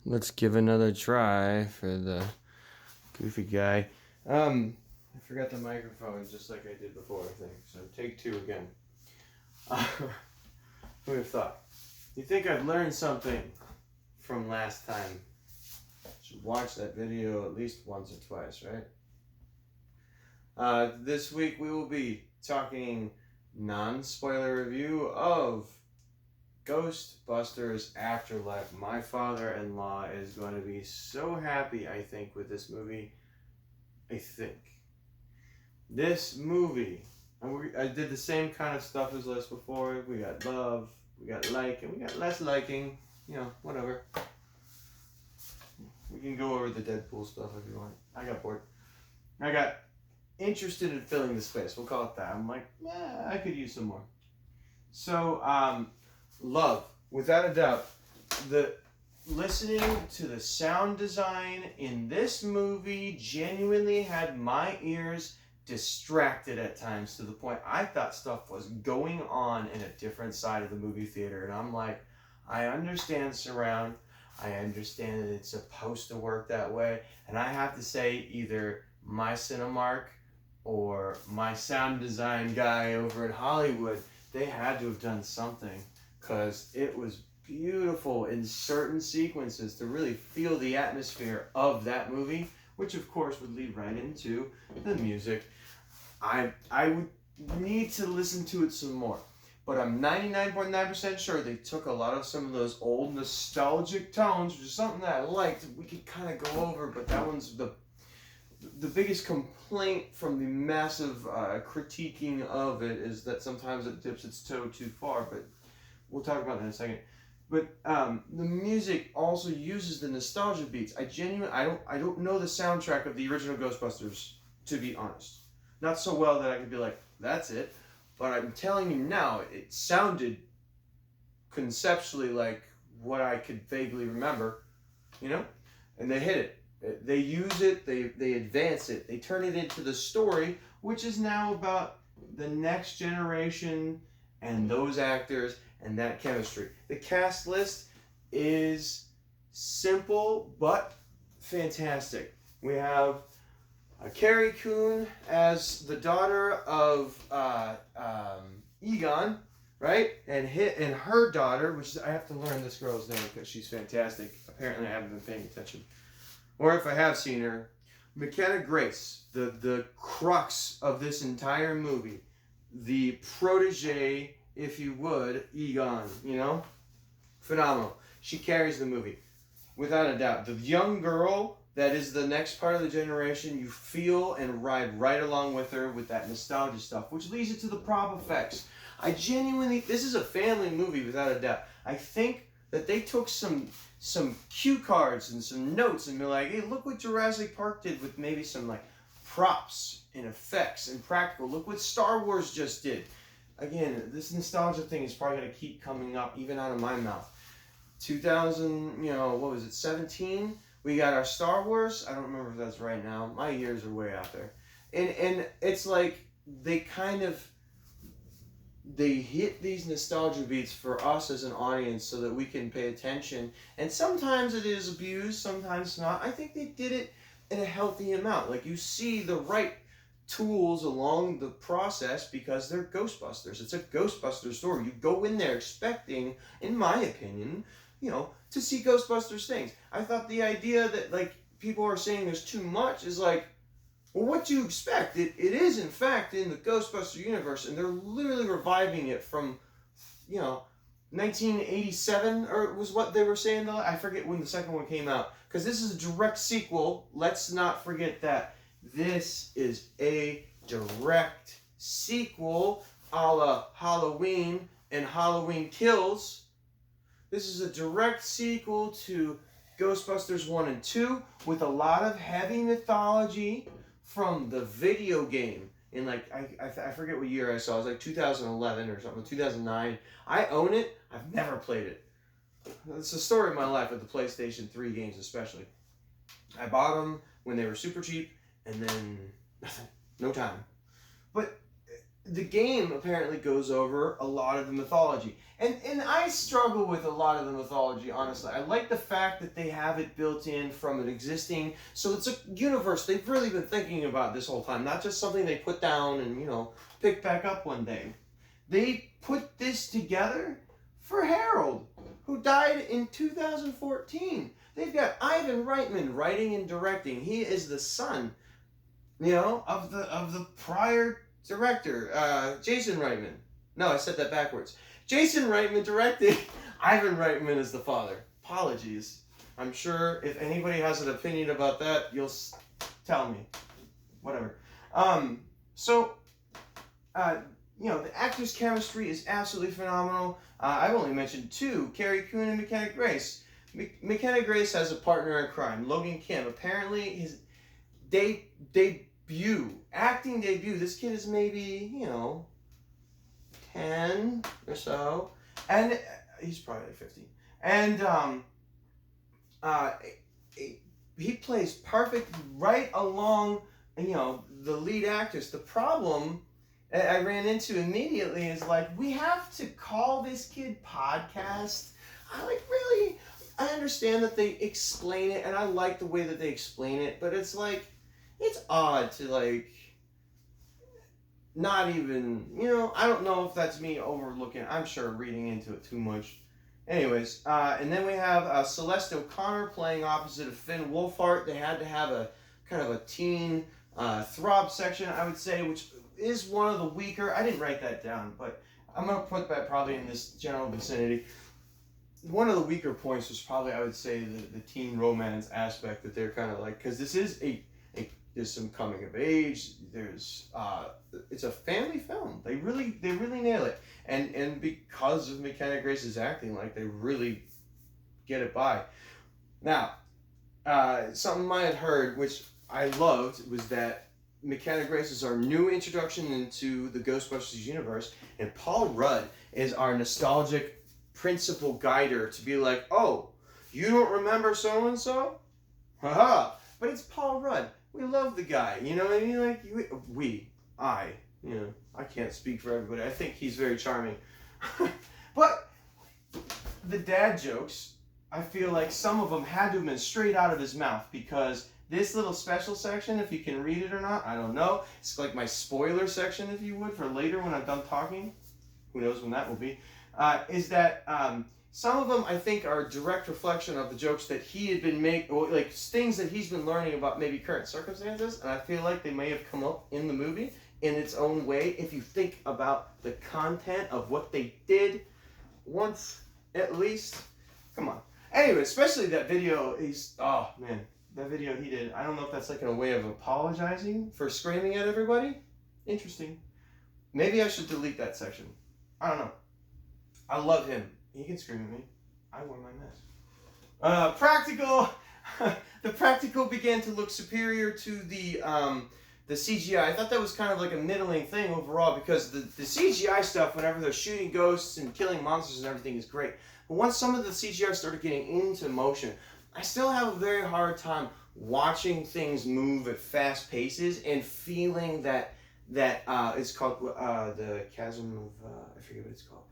Let's give another try for the goofy guy. I forgot the microphone just like I did before, I think. So take two again. Who would have thought? You think I've learned something from last time? Should watch that video at least once or twice, right? This week we will be talking non-spoiler review of Ghostbusters Afterlife. My father-in-law is going to be so happy, I think, with this movie. I think. This movie, I did the same kind of stuff as last before. We got love, we got like, and we got less liking. You know, whatever. We can go over the Deadpool stuff if you want. I got bored. I got interested in filling the space. We'll call it that. I'm like, I could use some more. So, love, without a doubt, listening to the sound design in this movie genuinely had my ears distracted at times to the point I thought stuff was going on in a different side of the movie theater. And I'm like, I understand surround. I understand that it's supposed to work that way. And I have to say, either my Cinemark or my sound design guy over in Hollywood, they had to have done something, because it was beautiful in certain sequences to really feel the atmosphere of that movie, which of course would lead right into the music. I would need to listen to it some more, but I'm 99.9% sure they took a lot of some of those old nostalgic tones, which is something that I liked. We could kind of go over, but that one's the biggest complaint from the massive critiquing of it is that sometimes it dips its toe too far, but we'll talk about that in a second. But the music also uses the nostalgia beats. I don't know the soundtrack of the original Ghostbusters, to be honest. Not so well that I could be like, that's it. But I'm telling you now, it sounded conceptually like what I could vaguely remember, you know? And they hit it. They use it, they advance it. They turn it into the story, which is now about the next generation and those actors and that chemistry. The cast list is simple but fantastic. We have Carrie Coon as the daughter of Egon, right? And her daughter, which is, I have to learn this girl's name because she's fantastic. Apparently I haven't been paying attention. Or if I have seen her, McKenna Grace, the crux of this entire movie, the protege, if you would, Egon, you know? Phenomenal. She carries the movie, without a doubt. The young girl that is the next part of the generation, you feel and ride right along with her with that nostalgia stuff, which leads you to the prop effects. I genuinely, this is a family movie, without a doubt. I think that they took some cue cards and some notes and be like, hey, look what Jurassic Park did with maybe some like props and effects and practical. Look what Star Wars just did. Again, this nostalgia thing is probably going to keep coming up even out of my mouth. 2000, what was it, 17? We got our Star Wars. I don't remember if that's right now. My years are way out there. And it's like they hit these nostalgia beats for us as an audience so that we can pay attention. And sometimes it is abused, sometimes not. I think they did it in a healthy amount. Like, you see the right tools along the process because they're Ghostbusters. It's a Ghostbusters story. You go in there expecting, in my opinion, to see Ghostbusters things. I thought the idea that, like, people are saying there's too much is like, well, what do you expect? It is, in fact, in the Ghostbuster universe, and they're literally reviving it from, 1987, or was what they were saying, though. I forget when the second one came out, because this is a direct sequel. Let's not forget that. This is a direct sequel, a la Halloween and Halloween Kills. This is a direct sequel to Ghostbusters 1 and 2 with a lot of heavy mythology from the video game. In like, I forget what year I saw. It was like 2011 or something, 2009. I own it. I've never played it. It's the story of my life with the PlayStation 3 games especially. I bought them when they were super cheap, and then nothing. No time. But the game apparently goes over a lot of the mythology. And I struggle with a lot of the mythology, honestly. I like the fact that they have it built in from an existing, so it's a universe they've really been thinking about this whole time, not just something they put down and, pick back up one day. They put this together for Harold, who died in 2014. They've got Ivan Reitman writing and directing. He is the son, of the prior director, Jason Reitman. No, I said that backwards. Jason Reitman directed. Ivan Reitman is the father. Apologies. I'm sure if anybody has an opinion about that, you'll tell me. Whatever. The actors' chemistry is absolutely phenomenal. I've only mentioned two, Carrie Coon and McKenna Grace. McKenna Grace has a partner in crime, Logan Kim. Apparently, his acting debut, this kid is maybe, 10 or so. And he's probably 15. And he plays perfect right along, the lead actors. The problem I ran into immediately is we have to call this kid podcast. I understand that they explain it, and I like the way that they explain it, but it's it's odd to not even, I don't know if that's me overlooking, I'm sure reading into it too much. Anyways, and then we have Celeste O'Connor playing opposite of Finn Wolfhard. They had to have a kind of a teen throb section, I would say, which is one of the weaker. I didn't write that down, but I'm going to put that probably in this general vicinity. One of the weaker points was probably, I would say, the teen romance aspect that they're kind of because this is there's some coming of age. There's it's a family film. They really nail it, and because of McKenna Grace's acting, they really get it by. Now, something I had heard, which I loved, was that McKenna Grace is our new introduction into the Ghostbusters universe, and Paul Rudd is our nostalgic principal guider to be oh, you don't remember so and so? Haha! But it's Paul Rudd. We love the guy. You know what I mean? I can't speak for everybody. I think he's very charming. But the dad jokes, I feel some of them had to have been straight out of his mouth, because this little special section, if you can read it or not, I don't know. It's my spoiler section, if you would, for later when I'm done talking. Who knows when that will be. Is that some of them, I think, are a direct reflection of the jokes that he had been making, or things that he's been learning about maybe current circumstances, and I feel they may have come up in the movie in its own way if you think about the content of what they did once, at least. Come on. Anyway, especially that video, that video he did, I don't know if that's in a way of apologizing for screaming at everybody. Interesting. Maybe I should delete that section. I don't know. I love him. He can scream at me. I wore my mask. Practical. The practical began to look superior to the CGI. I thought that was kind of a middling thing overall, because the CGI stuff, whenever they're shooting ghosts and killing monsters and everything, is great. But once some of the CGI started getting into motion, I still have a very hard time watching things move at fast paces and feeling that it's called the chasm of I forget what it's called,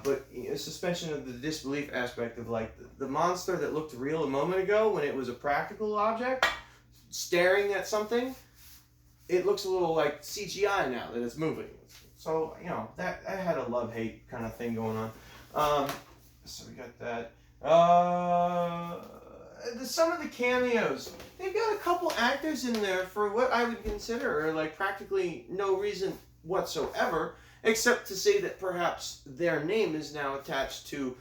but suspension of the disbelief aspect of the monster that looked real a moment ago when it was a practical object staring at something. It looks a little like CGI now that it's moving. So that I had a love-hate kind of thing going on. So we got that. Some of the cameos, they've got a couple actors in there for what I would consider practically no reason whatsoever, except to say that perhaps their name is now attached to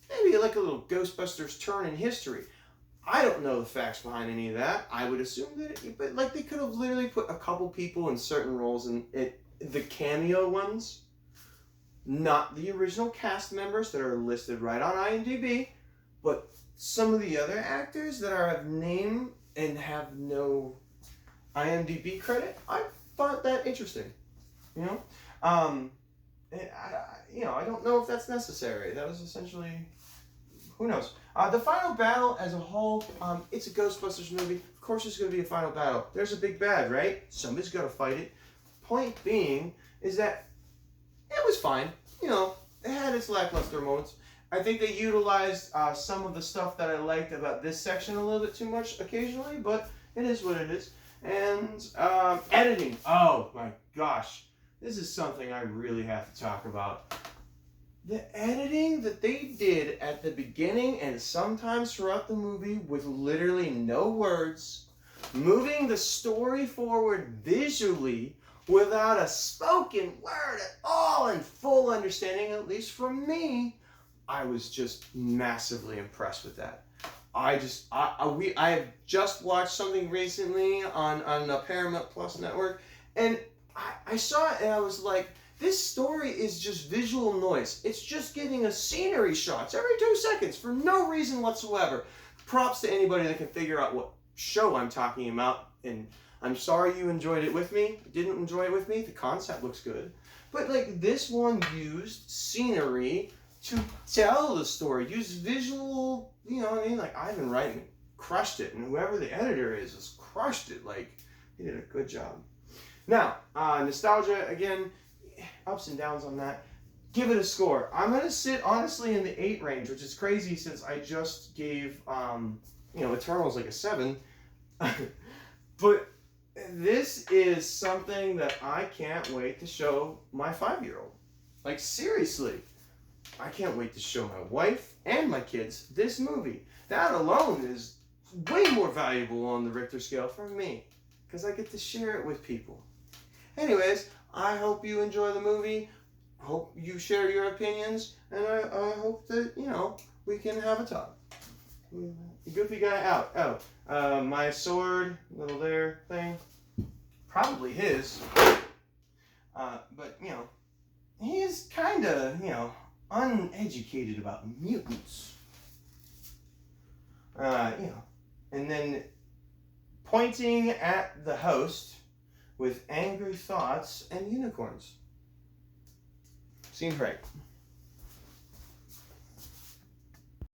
maybe a little Ghostbusters turn in history. I don't know the facts behind any of that. I would assume that, but they could have literally put a couple people in certain roles, and the cameo ones, not the original cast members that are listed right on IMDb, but some of the other actors that are of name and have no IMDb credit. I thought that interesting. I don't know if that's necessary. That was essentially, who knows. The final battle as a whole, it's a Ghostbusters movie. Of course there's going to be a final battle. There's a big bad, right? Somebody's got to fight it. Point being is that it was fine. You know, it had its lackluster moments. I think they utilized some of the stuff that I liked about this section a little bit too much occasionally, but it is what it is. And editing. Oh my gosh. This is something I really have to talk about. The editing that they did at the beginning and sometimes throughout the movie with literally no words, moving the story forward visually without a spoken word at all and full understanding, at least from me, I was just massively impressed with that. I have just watched something recently on the Paramount Plus network, and I saw it and I was like, this story is just visual noise. It's just giving us scenery shots every 2 seconds for no reason whatsoever. Props to anybody that can figure out what show I'm talking about, and I'm sorry you enjoyed it with me. Didn't enjoy it with me. The concept looks good. But like this one used scenery to tell the story, use visual, you know what I mean? Like Ivan Reitman crushed it, and whoever the editor is has crushed it. Like, he did a good job. Now, nostalgia, again, ups and downs on that. Give it a score. I'm going to sit, honestly, in the 8 range, which is crazy since I just gave, Eternals like a 7. But this is something that I can't wait to show my 5-year-old. Like, seriously. I can't wait to show my wife and my kids this movie. That alone is way more valuable on the Richter scale for me, because I get to share it with people. Anyways, I hope you enjoy the movie. Hope you share your opinions, and I hope that, we can have a talk. Goofy guy out. Oh, my sword, little there thing, probably his. But, he's kind of, uneducated about mutants. And then pointing at the host with angry thoughts and unicorns. Seems right.